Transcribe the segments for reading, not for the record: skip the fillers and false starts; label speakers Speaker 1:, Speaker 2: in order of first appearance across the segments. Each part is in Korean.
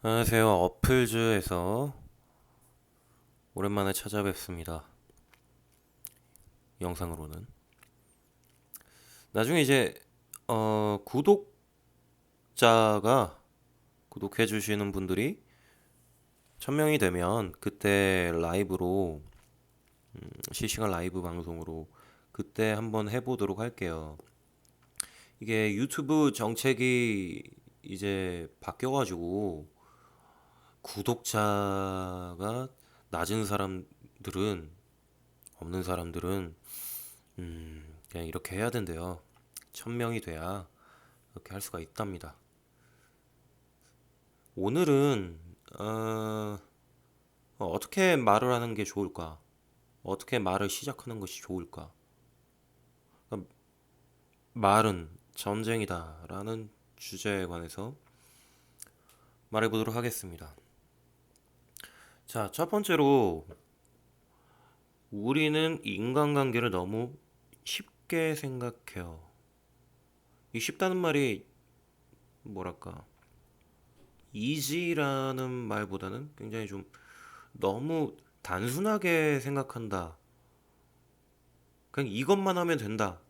Speaker 1: 안녕하세요. 어플즈에서 오랜만에 찾아뵙습니다. 영상으로는. 나중에 이제 구독자가 구독해 주시는 분들이 1000명이 되면 그때 라이브로 실시간 라이브 방송으로 그때 한번 해보도록 할게요. 이게 유튜브 정책이 이제 바뀌어가지고 구독자가 낮은 사람들은 없는 사람들은 그냥 이렇게 해야 된대요. 1000명이 돼야 이렇게 할 수가 있답니다. 오늘은 어떻게 말을 하는 게 좋을까? 어떻게 말을 시작하는 것이 좋을까? 그러니까 말은 전쟁이다라는 주제에 관해서 말해보도록 하겠습니다. 자, 첫 번째로 우리는 인간관계를 너무 쉽게 생각해요. 이 쉽다는 말이 뭐랄까? 이지라는 말보다는 굉장히 좀 너무 단순하게 생각한다. 그냥 이것만 하면 된다.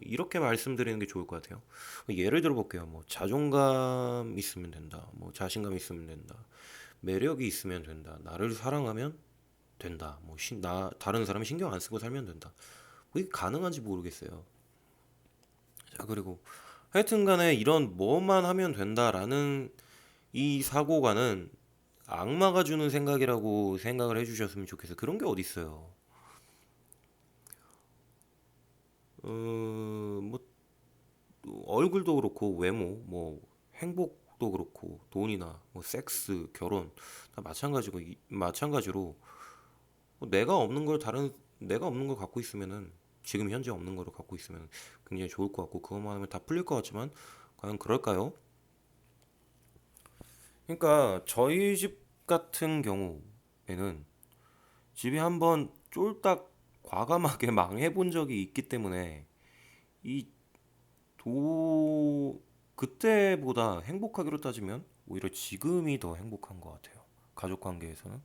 Speaker 1: 이렇게 말씀드리는 게 좋을 것 같아요. 예를 들어 볼게요. 뭐, 자존감 있으면 된다. 뭐, 자신감 있으면 된다. 매력이 있으면 된다. 나를 사랑하면 된다. 뭐, 다른 사람 신경 안 쓰고 살면 된다. 뭐 이게 가능한지 모르겠어요. 자, 그리고 하여튼 간에 이런 뭐만 하면 된다라는 이 사고관은 악마가 주는 생각이라고 생각을 해주셨으면 좋겠어요. 그런 게 어딨어요. 뭐 얼굴도 그렇고 외모, 뭐 행복도 그렇고 돈이나 뭐 섹스, 결혼 다 마찬가지고 마찬가지로 뭐 내가 없는 걸 갖고 있으면은 지금 현재 없는 거를 갖고 있으면 굉장히 좋을 것 같고 그것만 하면 다 풀릴 것 같지만 과연 그럴까요? 그러니까 저희 집 같은 경우에는 집이 한번 쫄딱 과감하게 망해본 적이 있기 때문에 이 그때보다 행복하기로 따지면 오히려 지금이 더 행복한 것 같아요. 가족 관계에서는.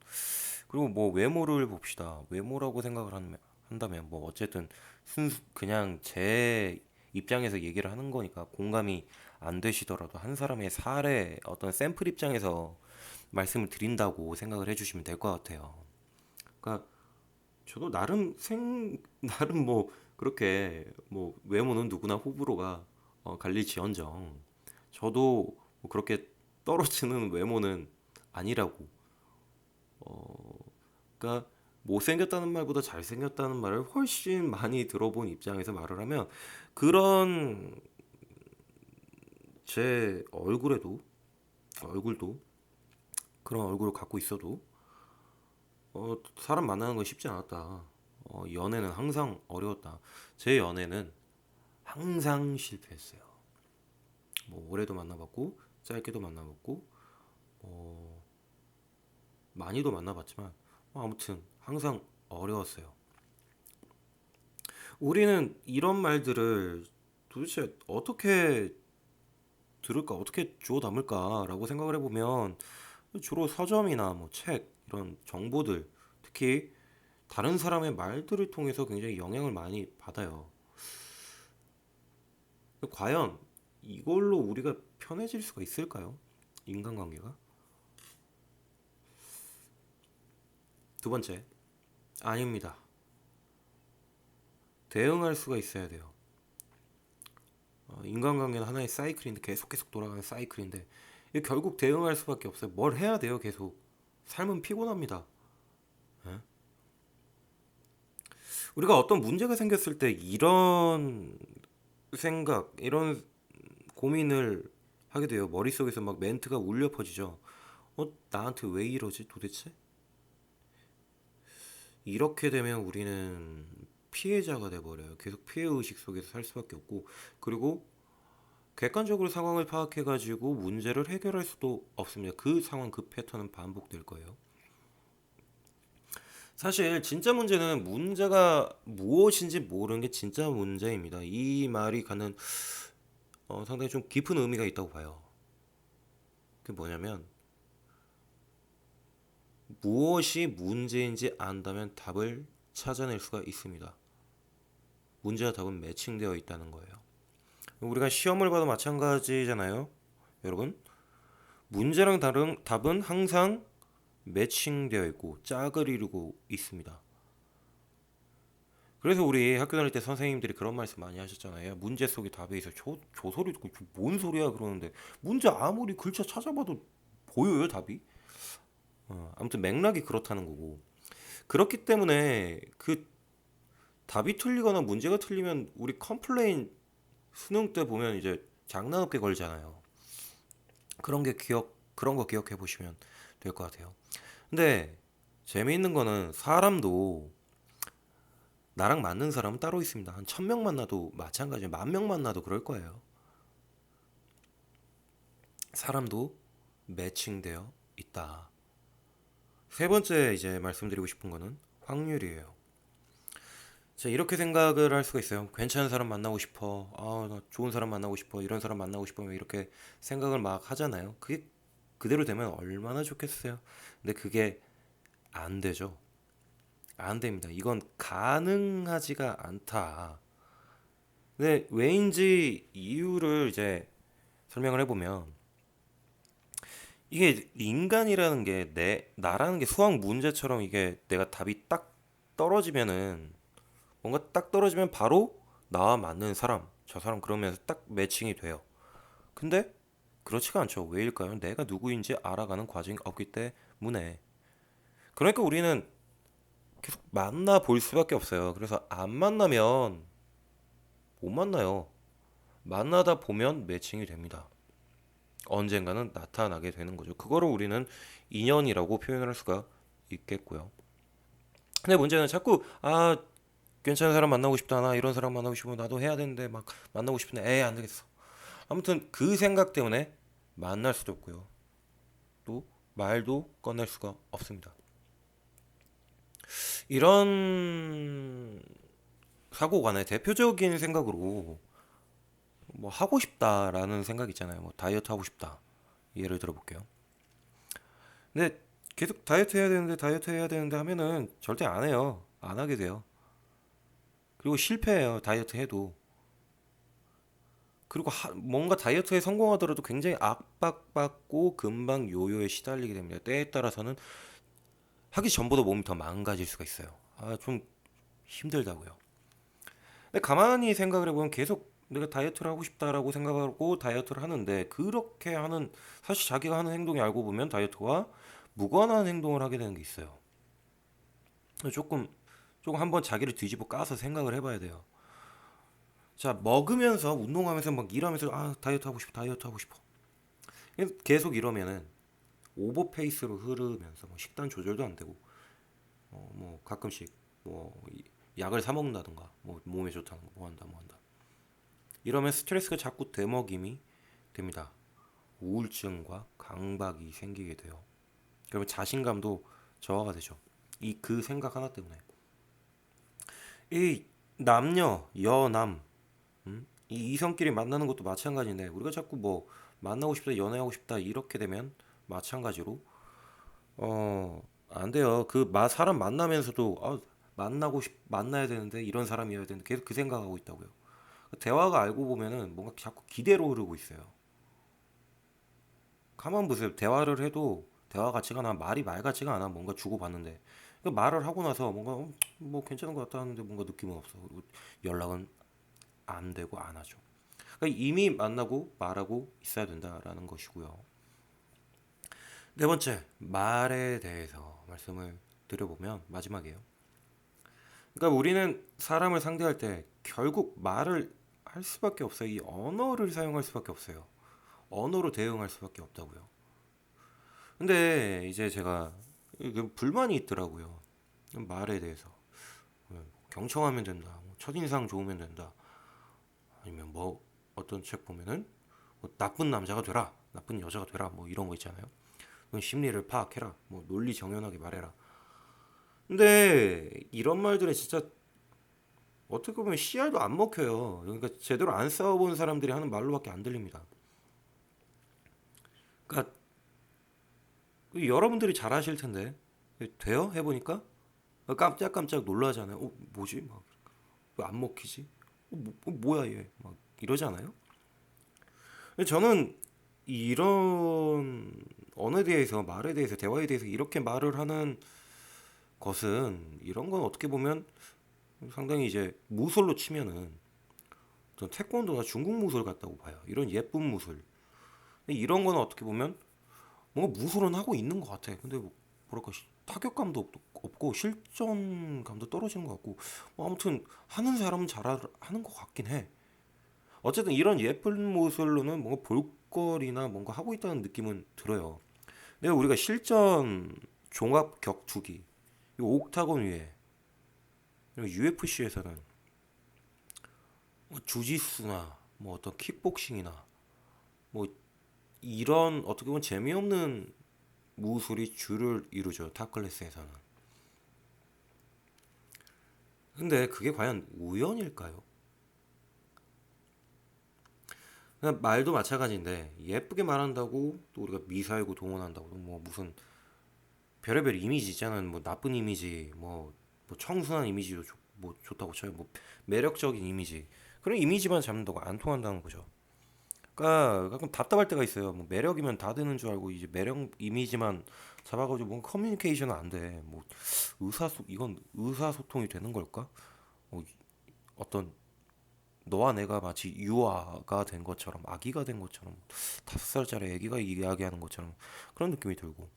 Speaker 1: 그리고 뭐 외모를 봅시다. 외모라고 한다면 뭐 어쨌든 그냥 제 입장에서 얘기를 하는 거니까 공감이 안 되시더라도 한 사람의 사례 어떤 샘플 입장에서 말씀을 드린다고 생각을 해주시면 될 것 같아요. 그러니까 저도 나름 뭐 그렇게 뭐 외모는 누구나 호불호가 갈릴지언정 저도 뭐 그렇게 떨어지는 외모는 아니라고. 그러니까 못생겼다는 말보다 잘생겼다는 말을 훨씬 많이 들어본 입장에서 말을 하면 그런 제 얼굴도 그런 얼굴을 갖고 있어도 사람 만나는 건 쉽지 않았다. 연애는 항상 어려웠다. 제 연애는 항상 실패했어요. 뭐 오래도 만나봤고 짧게도 만나봤고 어, 많이도 만나봤지만 아무튼 항상 어려웠어요. 우리는 이런 말들을 도대체 어떻게 들을까, 어떻게 주워 담을까라고 생각을 해보면 주로 서점이나 뭐 책, 이런 정보들, 특히 다른 사람의 말들을 통해서 굉장히 영향을 많이 받아요. 과연 이걸로 우리가 편해질 수가 있을까요? 인간관계가? 두 번째, 아닙니다. 대응할 수가 있어야 돼요. 인간관계는 하나의 사이클인데 계속 돌아가는 사이클인데 이게 결국 대응할 수밖에 없어요. 뭘 해야 돼요, 계속. 삶은 피곤합니다. 예? 우리가 어떤 문제가 생겼을 때 이런 이런 고민을 하게 돼요. 머릿속에서 막 멘트가 울려 퍼지죠. 나한테 왜 이러지 도대체? 이렇게 되면 우리는 피해자가 돼버려요. 계속 피해 의식 속에서 살 수밖에 없고, 그리고 객관적으로 상황을 파악해가지고 문제를 해결할 수도 없습니다. 그 상황, 그 패턴은 반복될 거예요. 사실 진짜 문제는 문제가 무엇인지 모르는 게 진짜 문제입니다. 이 말이 갖는 상당히 좀 깊은 의미가 있다고 봐요. 그게 뭐냐면 무엇이 문제인지 안다면 답을 찾아낼 수가 있습니다. 문제와 답은 매칭되어 있다는 거예요. 우리가 시험을 봐도 마찬가지잖아요. 여러분, 문제랑 다른 답은 항상 매칭되어 있고 짝을 이루고 있습니다. 그래서 우리 학교 다닐 때 선생님들이 그런 말씀 많이 하셨잖아요. 문제 속에 답에 있어. 저 소리 듣고 뭔 소리야 그러는데 문제 아무리 글자 찾아봐도 보여요 답이. 아무튼 맥락이 그렇다는 거고. 그렇기 때문에 그 답이 틀리거나 문제가 틀리면 우리 컴플레인 수능 때 보면 이제 장난 없게 걸잖아요. 그런 거 기억해 보시면 될 것 같아요. 근데 재미있는 거는 사람도 나랑 맞는 사람은 따로 있습니다. 한 1000명 만나도 마찬가지예요. 10,000명 만나도 그럴 거예요. 사람도 매칭되어 있다. 세 번째 이제 말씀드리고 싶은 거는 확률이에요. 자, 이렇게 생각을 할 수가 있어요. 괜찮은 사람 만나고 싶어. 나 좋은 사람 만나고 싶어. 이런 사람 만나고 싶어. 이렇게 생각을 막 하잖아요. 그게 그대로 되면 얼마나 좋겠어요. 근데 그게 안 되죠. 안 됩니다. 이건 가능하지가 않다. 근데 왜인지 이유를 이제 설명을 해보면 이게 인간이라는 게 나라는 게 수학 문제처럼 이게 내가 답이 딱 떨어지면은 뭔가 딱 떨어지면 바로 나와 맞는 사람, 저 사람 그러면서 딱 매칭이 돼요. 근데 그렇지가 않죠. 왜일까요? 내가 누구인지 알아가는 과정이 없기 때문에. 그러니까 우리는 계속 만나 볼 수밖에 없어요. 그래서 안 만나면 못 만나요. 만나다 보면 매칭이 됩니다. 언젠가는 나타나게 되는 거죠. 그거를 우리는 인연이라고 표현을 할 수가 있겠고요. 근데 문제는 자꾸 괜찮은 사람 만나고 싶다 나 이런 사람 만나고 싶으면 나도 해야 되는데 막 만나고 싶은데 에이 안 되겠어. 아무튼 그 생각 때문에 만날 수도 없고요. 또 말도 꺼낼 수가 없습니다. 이런 사고관의 대표적인 생각으로 뭐 하고 싶다라는 생각 있잖아요. 뭐 다이어트 하고 싶다. 예를 들어 볼게요. 근데 계속 다이어트 해야 되는데 하면은 절대 안 해요. 안 하게 돼요. 그리고 실패해요. 다이어트 해도. 그리고 뭔가 다이어트에 성공하더라도 굉장히 압박받고 금방 요요에 시달리게 됩니다. 때에 따라서는 하기 전보다 몸이 더 망가질 수가 있어요. 좀 힘들다고요. 근데 가만히 생각을 해보면 계속 내가 다이어트를 하고 싶다라고 생각하고 다이어트를 하는데 그렇게 하는 사실 자기가 하는 행동이 알고 보면 다이어트와 무관한 행동을 하게 되는 게 있어요. 조금 조금 한번 자기를 뒤집어 까서 생각을 해봐야 돼요. 자, 먹으면서 운동하면서 막 일하면서 다이어트 하고 싶어 다이어트 하고 싶어 계속 이러면은 오버 페이스로 흐르면서 뭐 식단 조절도 안 되고 뭐 가끔씩 뭐 약을 사 먹는다든가 뭐 몸에 좋다는 거 뭐 한다 이러면 스트레스가 자꾸 되먹임이 됩니다. 우울증과 강박이 생기게 돼요. 그러면 자신감도 저하가 되죠. 그 생각 하나 때문에 이 남녀 여남 이 이성끼리 만나는 것도 마찬가지인데 우리가 자꾸 뭐 만나고 싶다 연애하고 싶다 이렇게 되면 마찬가지로 안 돼요. 사람 만나면서도 만나야 되는데 이런 사람이어야 되는데 계속 그 생각하고 있다고요. 대화가 알고 보면은 뭔가 자꾸 기대로 흐르고 있어요. 가만 보세요. 대화를 해도 대화 같지가 않아. 말이 말 같지가 않아. 뭔가 주고받는데. 그러니까 말을 하고 나서 뭔가 뭐 괜찮은 것 같다 하는데 뭔가 느낌은 없어. 그리고 연락은 안 되고 안 하죠. 그러니까 이미 만나고 말하고 있어야 된다라는 것이고요. 네 번째, 말에 대해서 말씀을 드려보면 마지막이에요. 그러니까 우리는 사람을 상대할 때 결국 말을 할 수밖에 없어요. 이 언어를 사용할 수밖에 없어요. 언어로 대응할 수밖에 없다고요. 근데 이제 제가 불만이 있더라고요. 말에 대해서. 경청하면 된다. 뭐 첫인상 좋으면 된다. 아니면 뭐 어떤 책 보면은 뭐 나쁜 남자가 되라. 나쁜 여자가 되라. 뭐 이런 거 있잖아요. 심리를 파악해라. 뭐 논리 정연하게 말해라. 근데 이런 말들은 진짜 어떻게 보면 씨알도 안 먹혀요. 그러니까 제대로 안 싸워본 사람들이 하는 말로밖에 안 들립니다. 그러니까 여러분들이 잘 아실 텐데 돼요? 해보니까 깜짝깜짝 놀라잖아요. 뭐지? 막 왜 안 먹히지? 뭐야 얘? 막 이러잖아요. 근데 저는 이런 언어에 대해서 말에 대해서 대화에 대해서 이렇게 말을 하는 것은 이런 건 어떻게 보면 상당히 이제 무술로 치면은 전 태권도나 중국 무술 같다고 봐요. 이런 예쁜 무술. 근데 이런 거는 어떻게 보면 뭔가 무술은 하고 있는 것 같아. 근데 뭐랄까 타격감도 없고 실전감도 떨어지는 것 같고 아무튼 하는 사람은 하는 것 같긴 해. 어쨌든 이런 예쁜 모습으로는 뭔가 볼거리나 뭔가 하고 있다는 느낌은 들어요. 근데 우리가 실전 종합 격투기 이 옥타곤 위에 UFC에서는 뭐 주짓수나 뭐 어떤 킥복싱이나 뭐 이런 어떻게 보면 재미없는 무술이 주를 이루죠. 탑클래스에서는. 근데 그게 과연 우연일까요? 그냥 말도 마찬가지인데 예쁘게 말한다고 또 우리가 미사이고 동원한다고 뭐 무슨 별의별 이미지 있잖아요. 뭐 나쁜 이미지, 뭐 청순한 이미지도 뭐 좋다고 쳐요. 뭐 매력적인 이미지. 그런 이미지만 잡는다고 안 통한다는 거죠. 그러니까 가끔 답답할 때가 있어요. 뭐 매력이면 다 되는 줄 알고 이제 매력 이미지만 잡아가지고 뭔가 커뮤니케이션은 안 돼. 뭐 이건 의사소통이 되는 걸까? 뭐 어떤 너와 내가 마치 유아가 된 것처럼 아기가 된 것처럼 5살짜리 아기가 이야기하는 것처럼 그런 느낌이 들고.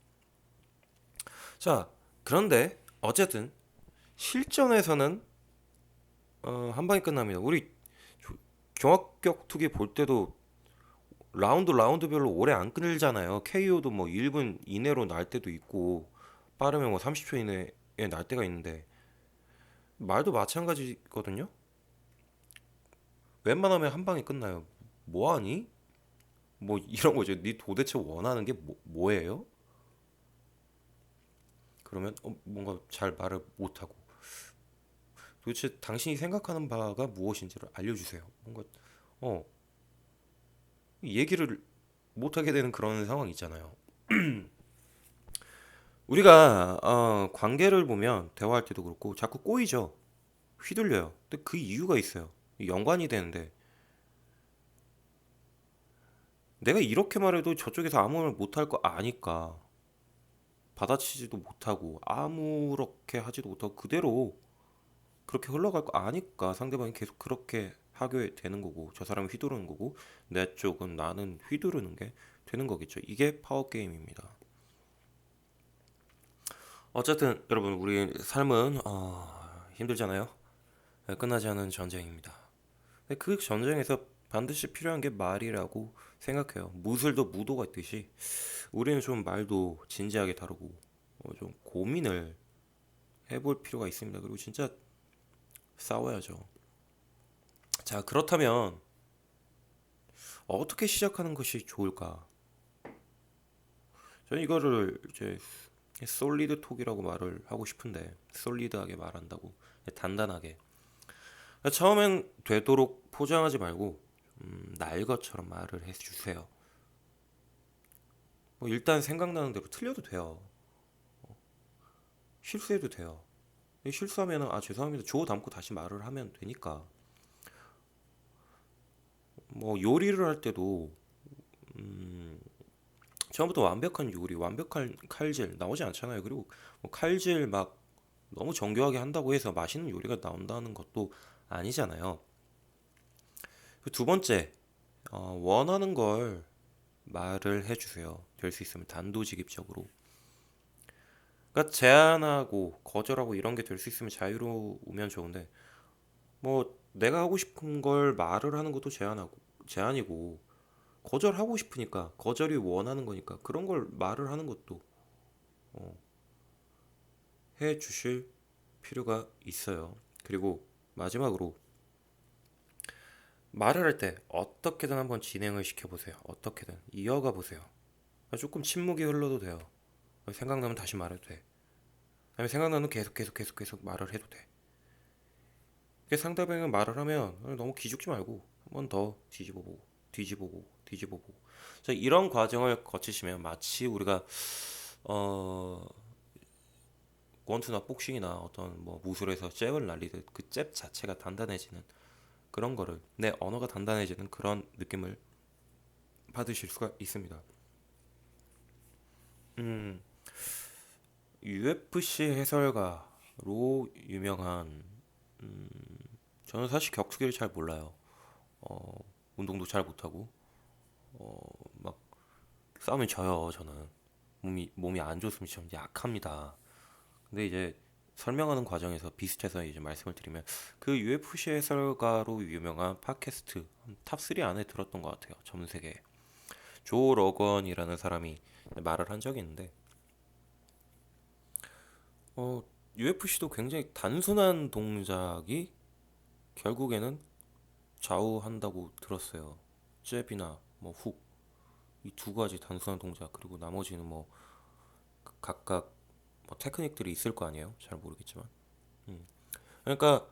Speaker 1: 자, 그런데 어쨌든 실전에서는 한 방에 끝납니다. 우리 종합격투기 볼 때도 라운드별로 오래 안 끌잖아요. KO도 뭐 1분 이내로 날 때도 있고 빠르면 뭐 30초 이내에 날 때가 있는데 말도 마찬가지거든요. 웬만하면 한 방에 끝나요. 뭐하니? 뭐 이런 거죠. 네 도대체 원하는 게 뭐예요? 그러면 뭔가 잘 말을 못하고 도대체 당신이 생각하는 바가 무엇인지를 알려주세요. 뭔가 어 얘기를 못하게 되는 그런 상황 있잖아요. 우리가 관계를 보면 대화할 때도 그렇고 자꾸 꼬이죠. 휘둘려요. 근데 그 이유가 있어요. 연관이 되는데 내가 이렇게 말해도 저쪽에서 아무 말 못할 거 아니까 받아치지도 못하고 아무렇게 하지도 못하고 그대로 그렇게 흘러갈 거 아니까 상대방이 계속 그렇게 하게 되는 거고 저 사람이 휘두르는 거고 내 쪽은 나는 휘두르는 게 되는 거겠죠. 이게 파워 게임입니다. 어쨌든 여러분 우리 삶은 힘들잖아요. 끝나지 않은 전쟁입니다. 근데 그 전쟁에서 반드시 필요한 게 말이라고 생각해요. 무술도 무도가 있듯이 우리는 좀 말도 진지하게 다루고 좀 고민을 해볼 필요가 있습니다. 그리고 진짜 싸워야죠. 자, 그렇다면 어떻게 시작하는 것이 좋을까? 저는 이거를 이제 솔리드 톡이라고 말을 하고 싶은데 솔리드하게 말한다고 단단하게 처음엔 되도록 포장하지 말고 날 것처럼 말을 해주세요. 뭐 일단 생각나는 대로 틀려도 돼요. 실수해도 돼요. 실수하면 죄송합니다 주워 담고 다시 말을 하면 되니까. 뭐 요리를 할 때도 처음부터 완벽한 요리 완벽한 칼질 나오지 않잖아요. 그리고 뭐 칼질 막 너무 정교하게 한다고 해서 맛있는 요리가 나온다는 것도 아니잖아요. 두 번째, 원하는 걸 말을 해주세요. 될 수 있으면 단도직입적으로. 그러니까 제안하고 거절하고 이런 게 될 수 있으면 자유로우면 좋은데 뭐 내가 하고 싶은 걸 말을 하는 것도 제안이고 거절하고 싶으니까 거절이 원하는 거니까 그런 걸 말을 하는 것도 어, 해 주실 필요가 있어요. 그리고 마지막으로 말을 할 때 어떻게든 한번 진행을 시켜보세요. 어떻게든 이어가 보세요. 조금 침묵이 흘러도 돼요. 생각나면 다시 말해도 돼. 아니면 생각나면 계속 말을 해도 돼. 상대방이 말을 하면 너무 기죽지 말고 한 번 더 뒤집어보고. 자, 이런 과정을 거치시면 마치 우리가 어, 권투나 복싱이나 어떤 뭐 무술에서 잽을 날리듯 그 잽 자체가 단단해지는 그런 거를 내 언어가 단단해지는 그런 느낌을 받으실 수가 있습니다. 음, UFC 해설가로 유명한 저는 사실 격투기를 잘 몰라요. 어, 운동도 잘 못하고 막 싸우면 져요. 저는 몸이 안 좋으면 좀 약합니다. 근데 이제 설명하는 과정에서 비슷해서 이제 말씀을 드리면 그 UFC 해설가로 유명한 팟캐스트 탑3 안에 들었던 것 같아요. 전 세계 조 러건이라는 사람이 말을 한 적이 있는데 UFC도 굉장히 단순한 동작이 결국에는 좌우한다고 들었어요. 잽이나 뭐 훅, 이 두 가지 단순한 동작 그리고 나머지는 뭐 각각 뭐 테크닉들이 있을 거 아니에요. 잘 모르겠지만. 그러니까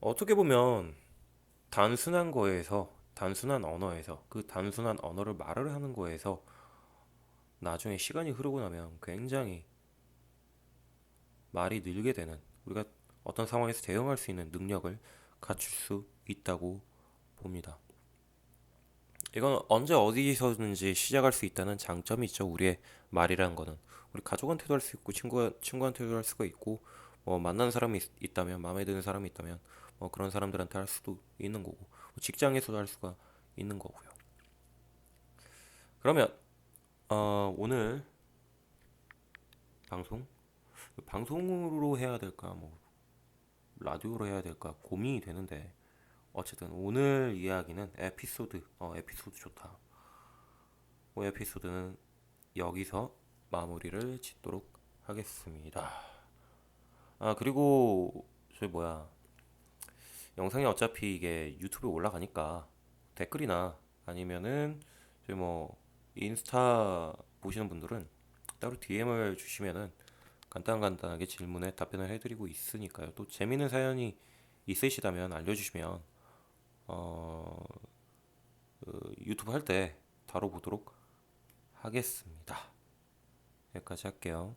Speaker 1: 어떻게 보면 단순한 거에서 단순한 언어에서 그 단순한 언어를 말을 하는 거에서 나중에 시간이 흐르고 나면 굉장히 말이 늘게 되는 우리가 어떤 상황에서 대응할 수 있는 능력을 갖출 수 있다고 봅니다. 이건 언제 어디서든지 시작할 수 있다는 장점이 있죠. 우리의 말이라는 거는 우리 가족한테도 할 수 있고 친구한테도 할 수가 있고 뭐 만난 사람이 있다면 마음에 드는 사람이 있다면 뭐 그런 사람들한테 할 수도 있는 거고 뭐 직장에서도 할 수가 있는 거고요. 그러면 오늘 방송 방송으로 해야 될까 뭐 라디오로 해야 될까 고민이 되는데 어쨌든 오늘 이야기는 에피소드 좋다. 그 에피소드는 여기서 마무리를 짓도록 하겠습니다. 아, 그리고 저기 뭐야 영상이 어차피 이게 유튜브에 올라가니까 댓글이나 아니면은 저기 뭐 인스타 보시는 분들은 따로 DM을 주시면은 간단하게 질문에 답변을 해드리고 있으니까요. 또 재밌는 사연이 있으시다면 알려주시면 어, 유튜브 할 때 다뤄보도록 하겠습니다. 여기까지 할게요.